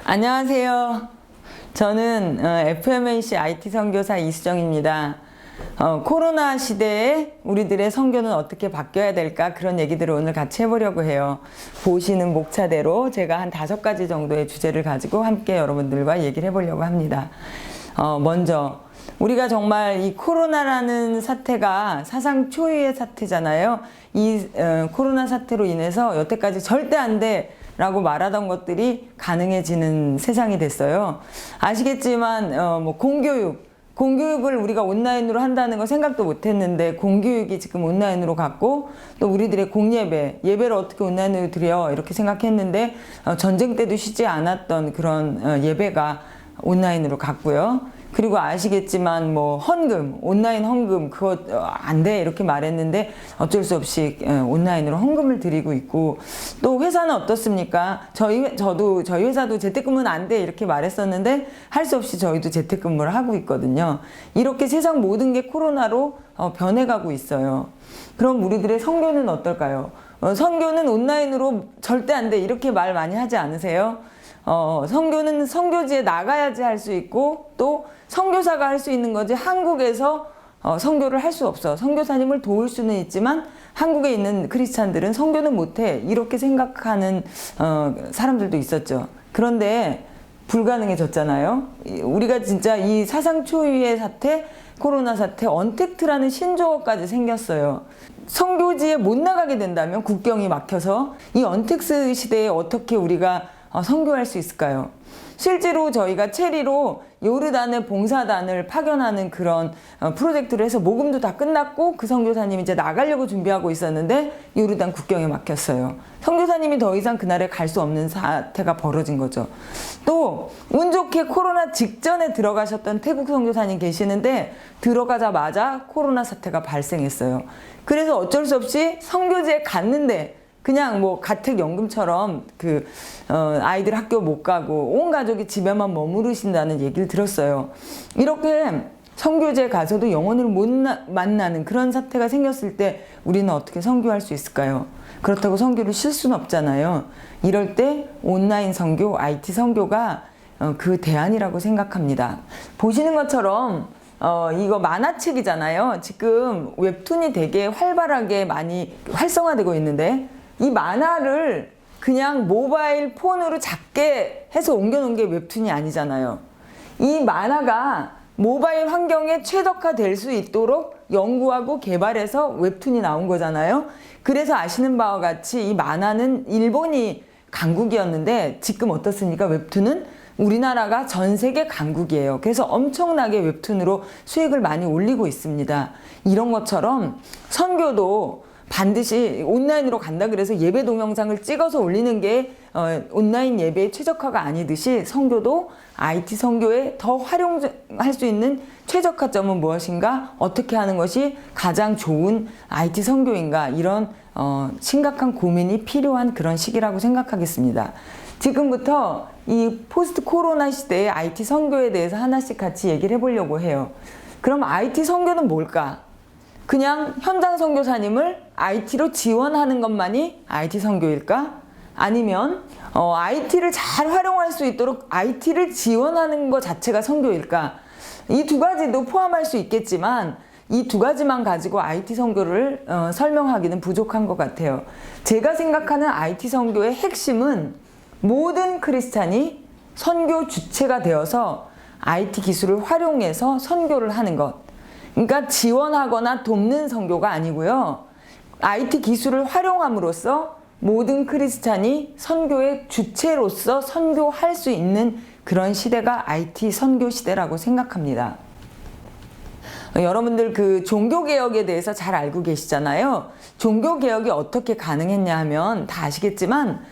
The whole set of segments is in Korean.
안녕하세요. 저는 FMAC IT 선교사 이수정입니다. 코로나 시대에 우리들의 선교는 어떻게 바뀌어야 될까, 그런 얘기들을 오늘 같이 해보려고 해요. 보시는 목차대로 제가 한 5가지 정도의 주제를 가지고 함께 여러분들과 얘기를 해보려고 합니다. 먼저 우리가 정말 이 코로나라는 사태가 사상 초유의 사태잖아요. 이 코로나 사태로 인해서 여태까지 절대 안 돼 라고 말하던 것들이 가능해지는 세상이 됐어요. 아시겠지만 공교육을 우리가 온라인으로 한다는 거 생각도 못 했는데, 공교육이 지금 온라인으로 갔고, 또 우리들의 예배를 어떻게 온라인으로 드려 이렇게 생각했는데, 전쟁 때도 쉬지 않았던 그런 예배가 온라인으로 갔고요. 그리고 아시겠지만 온라인 헌금 그거 안 돼 이렇게 말했는데 어쩔 수 없이 온라인으로 헌금을 드리고 있고, 또 회사는 어떻습니까? 저희 회사도 재택근무는 안 돼 이렇게 말했었는데 할 수 없이 저희도 재택근무를 하고 있거든요. 이렇게 세상 모든 게 코로나로 변해가고 있어요. 그럼 우리들의 선교는 어떨까요? 선교는 온라인으로 절대 안 돼 이렇게 말 많이 하지 않으세요? 선교는 선교지에 나가야지 할 수 있고, 또 선교사가 할 수 있는 거지, 한국에서 선교를 할 수 없어. 선교사님을 도울 수는 있지만 한국에 있는 크리스찬들은 선교는 못해 이렇게 생각하는 사람들도 있었죠. 그런데 불가능해졌잖아요. 우리가 진짜 이 사상 초유의 사태, 코로나 사태, 언택트라는 신조어까지 생겼어요. 선교지에 못 나가게 된다면, 국경이 막혀서, 이 언택트 시대에 어떻게 우리가 선교할 수 있을까요? 실제로 저희가 체리로 요르단의 봉사단을 파견하는 그런 프로젝트를 해서 모금도 다 끝났고, 그 선교사님이 이제 나가려고 준비하고 있었는데 요르단 국경에 막혔어요. 선교사님이 더 이상 그날에 갈 수 없는 사태가 벌어진 거죠. 또 운 좋게 코로나 직전에 들어가셨던 태국 선교사님 계시는데, 들어가자마자 코로나 사태가 발생했어요. 그래서 어쩔 수 없이 선교지에 갔는데, 그냥 가택연금처럼 아이들 학교 못 가고 온 가족이 집에만 머무르신다는 얘기를 들었어요. 이렇게 선교지에 가서도 영혼을 못 만나는 그런 사태가 생겼을 때 우리는 어떻게 선교할 수 있을까요? 그렇다고 선교를 쉴 수는 없잖아요. 이럴 때 온라인 선교, IT 선교가 그 대안이라고 생각합니다. 보시는 것처럼 이거 만화책이잖아요. 지금 웹툰이 되게 활발하게 많이 활성화되고 있는데, 이 만화를 그냥 모바일 폰으로 작게 해서 옮겨놓은 게 웹툰이 아니잖아요. 이 만화가 모바일 환경에 최적화될 수 있도록 연구하고 개발해서 웹툰이 나온 거잖아요. 그래서 아시는 바와 같이 이 만화는 일본이 강국이었는데 지금 어떻습니까? 웹툰은 우리나라가 전 세계 강국이에요. 그래서 엄청나게 웹툰으로 수익을 많이 올리고 있습니다. 이런 것처럼 선교도 반드시 온라인으로 간다 그래서 예배 동영상을 찍어서 올리는 게 온라인 예배에 최적화가 아니듯이, 선교도 IT 선교에 더 활용할 수 있는 최적화점은 무엇인가, 어떻게 하는 것이 가장 좋은 IT 선교인가, 이런 심각한 고민이 필요한 그런 시기라고 생각하겠습니다. 지금부터 이 포스트 코로나 시대의 IT 선교에 대해서 하나씩 같이 얘기를 해보려고 해요. 그럼 IT 선교는 뭘까? 그냥 현장 선교사님을 IT로 지원하는 것만이 IT 선교일까? 아니면 IT를 잘 활용할 수 있도록 IT를 지원하는 것 자체가 선교일까? 이 두 가지도 포함할 수 있겠지만, 이 두 가지만 가지고 IT 선교를 설명하기는 부족한 것 같아요. 제가 생각하는 IT 선교의 핵심은 모든 크리스찬이 선교 주체가 되어서 IT 기술을 활용해서 선교를 하는 것. 그러니까 지원하거나 돕는 선교가 아니고요. IT 기술을 활용함으로써 모든 크리스찬이 선교의 주체로서 선교할 수 있는 그런 시대가 IT 선교 시대라고 생각합니다. 여러분들 종교개혁에 대해서 잘 알고 계시잖아요. 종교개혁이 어떻게 가능했냐 하면 다 아시겠지만,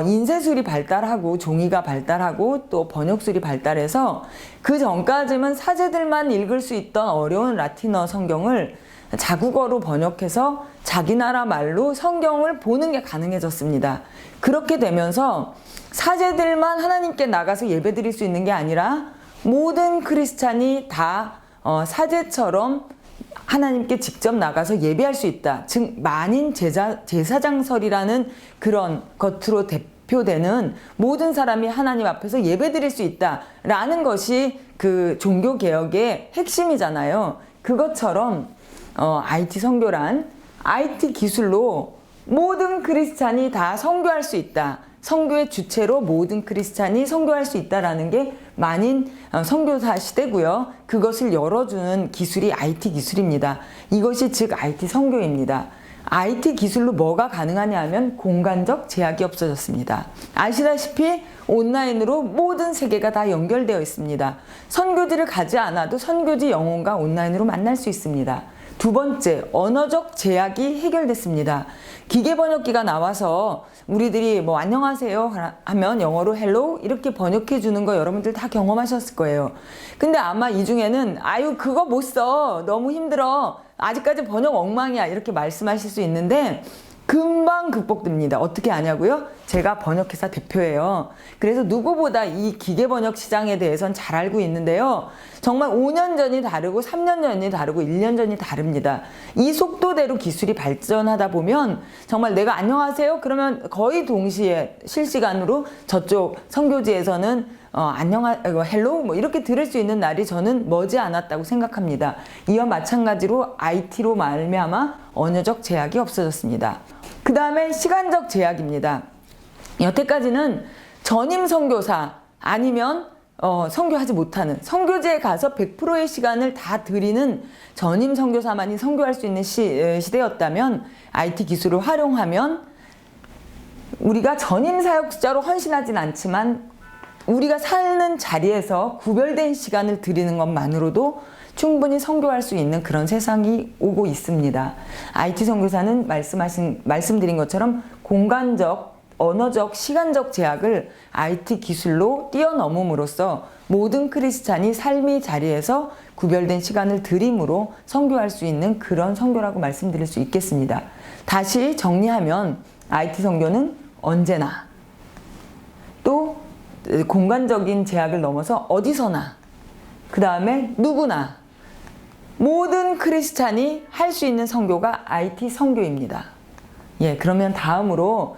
인쇄술이 발달하고 종이가 발달하고 또 번역술이 발달해서 그 전까지만 사제들만 읽을 수 있던 어려운 라틴어 성경을 자국어로 번역해서 자기 나라 말로 성경을 보는 게 가능해졌습니다. 그렇게 되면서 사제들만 하나님께 나가서 예배드릴 수 있는 게 아니라 모든 크리스찬이 다 사제처럼 하나님께 직접 나가서 예배할 수 있다. 즉 만인 제사장설이라는 그런 겉으로 대표되는 모든 사람이 하나님 앞에서 예배드릴 수 있다라는 것이 그 종교개혁의 핵심이잖아요. 그것처럼 IT 선교란 IT 기술로 모든 크리스찬이 다 선교할 수 있다. 선교의 주체로 모든 크리스찬이 선교할 수 있다라는 게 만인 선교사 시대고요. 그것을 열어주는 기술이 IT 기술입니다. 이것이 즉 IT 선교입니다. IT 기술로 뭐가 가능하냐 하면 공간적 제약이 없어졌습니다. 아시다시피 온라인으로 모든 세계가 다 연결되어 있습니다. 선교지를 가지 않아도 선교지 영혼과 온라인으로 만날 수 있습니다. 두 번째, 언어적 제약이 해결됐습니다. 기계 번역기가 나와서 우리들이 뭐 안녕하세요 하면 영어로 hello 이렇게 번역해 주는 거 여러분들 다 경험하셨을 거예요. 근데 아마 이 중에는 아유 그거 못 써 너무 힘들어 아직까지 번역 엉망이야 이렇게 말씀하실 수 있는데 금방 극복됩니다. 어떻게 아냐고요? 제가 번역회사 대표예요. 그래서 누구보다 이 기계번역 시장에 대해서는 잘 알고 있는데요. 정말 5년 전이 다르고 3년 전이 다르고 1년 전이 다릅니다. 이 속도대로 기술이 발전하다 보면 정말 내가 안녕하세요? 그러면 거의 동시에 실시간으로 저쪽 선교지에서는 헬로 뭐 이렇게 들을 수 있는 날이 저는 머지 않았다고 생각합니다. 이와 마찬가지로 IT로 말미암아 언어적 제약이 없어졌습니다. 그 다음에 시간적 제약입니다. 여태까지는 전임 선교사 아니면 선교하지 못하는 선교지에 가서 100%의 시간을 다 드리는 전임 선교사만이 선교할 수 있는 시대였다면 IT 기술을 활용하면 우리가 전임 사역자로 헌신하진 않지만 우리가 사는 자리에서 구별된 시간을 드리는 것만으로도 충분히 선교할 수 있는 그런 세상이 오고 있습니다. IT 선교사는 말씀드린 것처럼 공간적, 언어적, 시간적 제약을 IT 기술로 뛰어넘음으로써 모든 크리스찬이 삶의 자리에서 구별된 시간을 드림으로 선교할 수 있는 그런 선교라고 말씀드릴 수 있겠습니다. 다시 정리하면 IT 선교는 언제나 또 공간적인 제약을 넘어서 어디서나 그 다음에 누구나 모든 크리스찬이 할 수 있는 선교가 IT 선교입니다. 예, 그러면 다음으로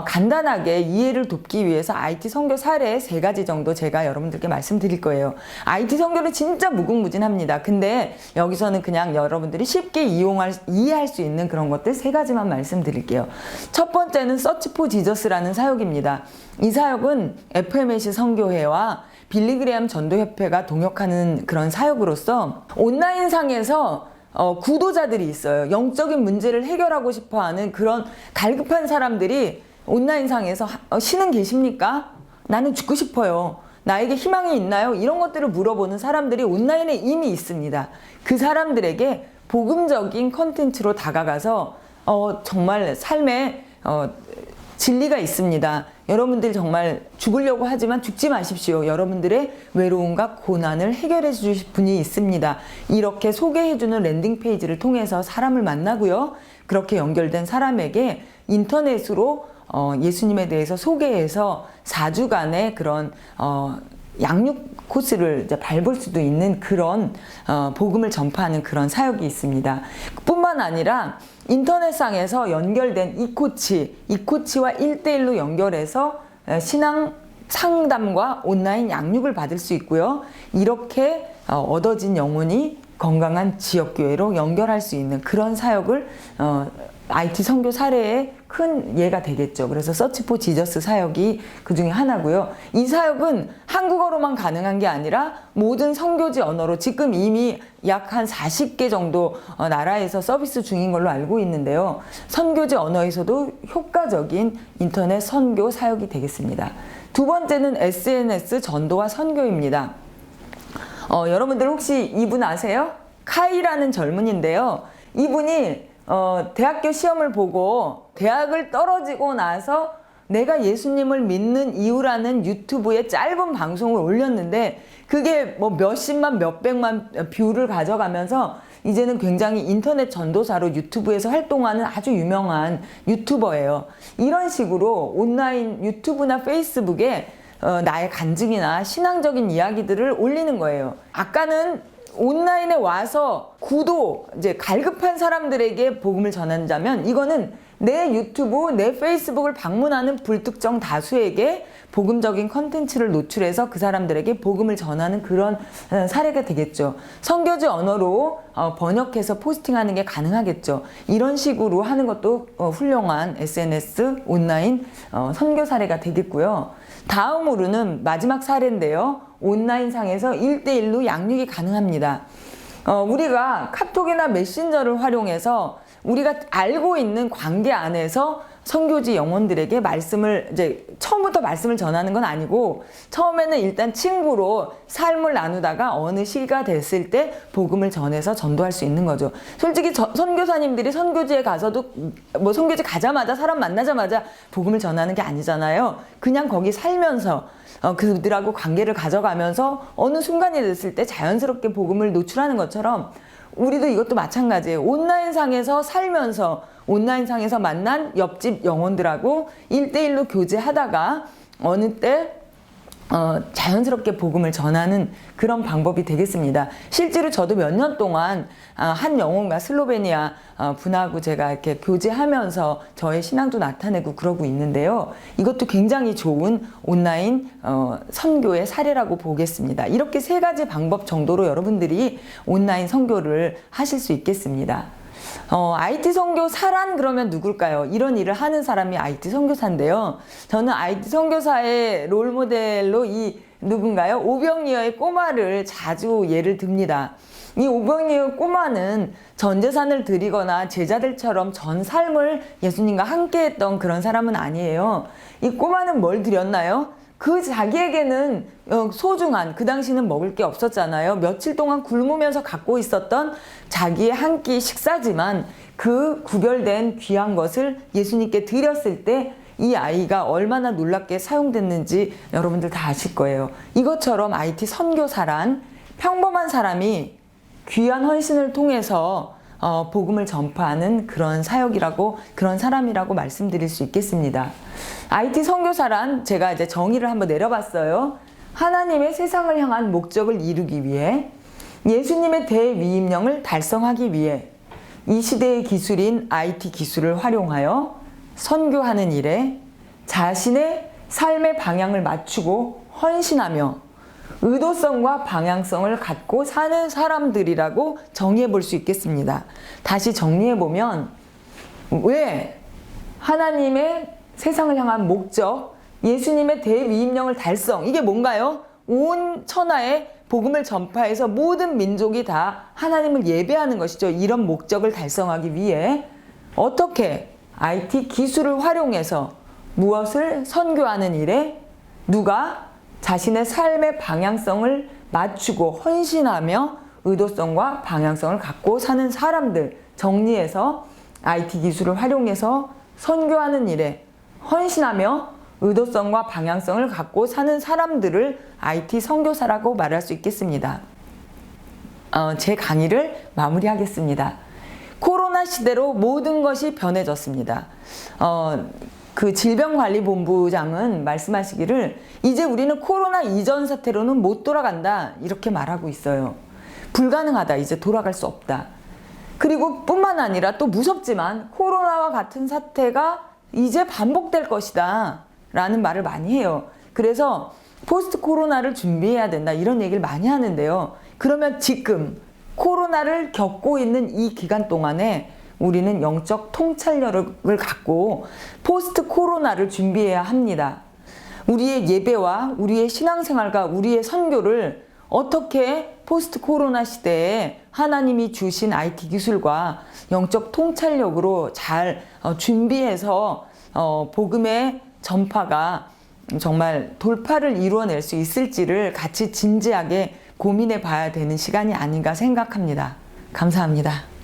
간단하게 이해를 돕기 위해서 IT 선교 사례 3가지 정도 제가 여러분들께 말씀드릴 거예요. IT 선교는 진짜 무궁무진합니다. 근데 여기서는 그냥 여러분들이 쉽게 이해할 수 있는 그런 것들 3가지만 말씀드릴게요. 첫 번째는 서치 포 지저스라는 사역입니다. 이 사역은 FMAC 선교회와 빌리그레암 전도협회가 동역하는 그런 사역으로서 온라인상에서 구도자들이 있어요. 영적인 문제를 해결하고 싶어하는 그런 갈급한 사람들이 온라인상에서 신은 계십니까? 나는 죽고 싶어요. 나에게 희망이 있나요? 이런 것들을 물어보는 사람들이 온라인에 이미 있습니다. 그 사람들에게 복음적인 컨텐츠로 다가가서 정말 삶에 진리가 있습니다. 여러분들 정말 죽으려고 하지만 죽지 마십시오. 여러분들의 외로움과 고난을 해결해 주실 분이 있습니다. 이렇게 소개해주는 랜딩 페이지를 통해서 사람을 만나고요. 그렇게 연결된 사람에게 인터넷으로 예수님에 대해서 소개해서 4주간의 그런 양육 코스를 이제 밟을 수도 있는 그런 복음을 전파하는 그런 사역이 있습니다. 뿐만 아니라 인터넷상에서 연결된 이코치와 1대1로 연결해서 신앙 상담과 온라인 양육을 받을 수 있고요. 이렇게 얻어진 영혼이 건강한 지역교회로 연결할 수 있는 그런 사역을 IT 선교 사례의 큰 예가 되겠죠. 그래서 서치 포 지저스 사역이 그 중에 하나고요. 이 사역은 한국어로만 가능한 게 아니라 모든 선교지 언어로 지금 이미 약 한 40개 정도 나라에서 서비스 중인 걸로 알고 있는데요. 선교지 언어에서도 효과적인 인터넷 선교 사역이 되겠습니다. 두 번째는 SNS 전도와 선교입니다. 여러분들 혹시 이분 아세요? 카이라는 젊은인데요. 이분이 대학교 시험을 보고 대학을 떨어지고 나서 내가 예수님을 믿는 이유라는 유튜브에 짧은 방송을 올렸는데 그게 뭐 몇십만 몇백만 뷰를 가져가면서 이제는 굉장히 인터넷 전도사로 유튜브에서 활동하는 아주 유명한 유튜버예요. 이런 식으로 온라인 유튜브나 페이스북에 나의 간증이나 신앙적인 이야기들을 올리는 거예요. 아까는 온라인에 와서 이제 갈급한 사람들에게 복음을 전한다면 이거는 내 유튜브, 내 페이스북을 방문하는 불특정 다수에게 복음적인 컨텐츠를 노출해서 그 사람들에게 복음을 전하는 그런 사례가 되겠죠. 선교지 언어로 번역해서 포스팅하는 게 가능하겠죠. 이런 식으로 하는 것도 훌륭한 SNS 온라인 선교 사례가 되겠고요. 다음으로는 마지막 사례인데요. 온라인상에서 1대1로 양육이 가능합니다. 우리가 카톡이나 메신저를 활용해서 우리가 알고 있는 관계 안에서 선교지 영혼들에게 말씀을 이제 처음부터 말씀을 전하는 건 아니고 처음에는 일단 친구로 삶을 나누다가 어느 시기가 됐을 때 복음을 전해서 전도할 수 있는 거죠. 솔직히 선교사님들이 선교지에 가서도 뭐 선교지 가자마자 사람 만나자마자 복음을 전하는 게 아니잖아요. 그냥 거기 살면서 그들하고 관계를 가져가면서 어느 순간이 됐을 때 자연스럽게 복음을 노출하는 것처럼 우리도 이것도 마찬가지예요. 온라인상에서 살면서 온라인상에서 만난 옆집 영혼들하고 1대1로 교제하다가 어느 때 자연스럽게 복음을 전하는 그런 방법이 되겠습니다. 실제로 저도 몇 년 동안 한 영혼과 슬로베니아 분하고 제가 이렇게 교제하면서 저의 신앙도 나타내고 그러고 있는데요. 이것도 굉장히 좋은 온라인 선교의 사례라고 보겠습니다. 이렇게 세 가지 방법 정도로 여러분들이 온라인 선교를 하실 수 있겠습니다. IT 선교사란 그러면 누굴까요? 이런 일을 하는 사람이 IT 선교사인데요. 저는 IT 선교사의 롤모델로 이 누군가요? 오병이어의 꼬마를 자주 예를 듭니다. 이 오병이어 꼬마는 전 재산을 드리거나 제자들처럼 전 삶을 예수님과 함께 했던 그런 사람은 아니에요. 이 꼬마는 뭘 드렸나요? 그 자기에게는 소중한, 그 당시는 먹을 게 없었잖아요. 며칠 동안 굶으면서 갖고 있었던 자기의 한 끼 식사지만 그 구별된 귀한 것을 예수님께 드렸을 때 이 아이가 얼마나 놀랍게 사용됐는지 여러분들 다 아실 거예요. 이것처럼 IT 선교사란 평범한 사람이 귀한 헌신을 통해서 복음을 전파하는 그런 사역이라고, 그런 사람이라고 말씀드릴 수 있겠습니다. IT 선교사란 제가 이제 정의를 한번 내려봤어요. 하나님의 세상을 향한 목적을 이루기 위해, 예수님의 대위임령을 달성하기 위해 이 시대의 기술인 IT 기술을 활용하여 선교하는 일에 자신의 삶의 방향을 맞추고 헌신하며 의도성과 방향성을 갖고 사는 사람들이라고 정의해 볼 수 있겠습니다. 다시 정리해 보면, 왜 하나님의 세상을 향한 목적, 예수님의 대위임령을 달성, 이게 뭔가요? 온 천하에 복음을 전파해서 모든 민족이 다 하나님을 예배하는 것이죠. 이런 목적을 달성하기 위해 어떻게 IT 기술을 활용해서 무엇을 선교하는 일에 누가 자신의 삶의 방향성을 맞추고 헌신하며 의도성과 방향성을 갖고 사는 사람들, 정리해서 IT 기술을 활용해서 선교하는 일에 헌신하며 의도성과 방향성을 갖고 사는 사람들을 IT 선교사라고 말할 수 있겠습니다. 제 강의를 마무리하겠습니다. 코로나 시대로 모든 것이 변해졌습니다. 그 질병관리본부장은 말씀하시기를 이제 우리는 코로나 이전 사태로는 못 돌아간다, 이렇게 말하고 있어요. 불가능하다, 이제 돌아갈 수 없다. 그리고 뿐만 아니라 또 무섭지만 코로나와 같은 사태가 이제 반복될 것이다 라는 말을 많이 해요. 그래서 포스트 코로나를 준비해야 된다, 이런 얘기를 많이 하는데요. 그러면 지금 코로나를 겪고 있는 이 기간 동안에 우리는 영적 통찰력을 갖고 포스트 코로나를 준비해야 합니다. 우리의 예배와 우리의 신앙생활과 우리의 선교를 어떻게 포스트 코로나 시대에 하나님이 주신 IT 기술과 영적 통찰력으로 잘 준비해서 복음의 전파가 정말 돌파를 이루어낼 수 있을지를 같이 진지하게 고민해 봐야 되는 시간이 아닌가 생각합니다. 감사합니다.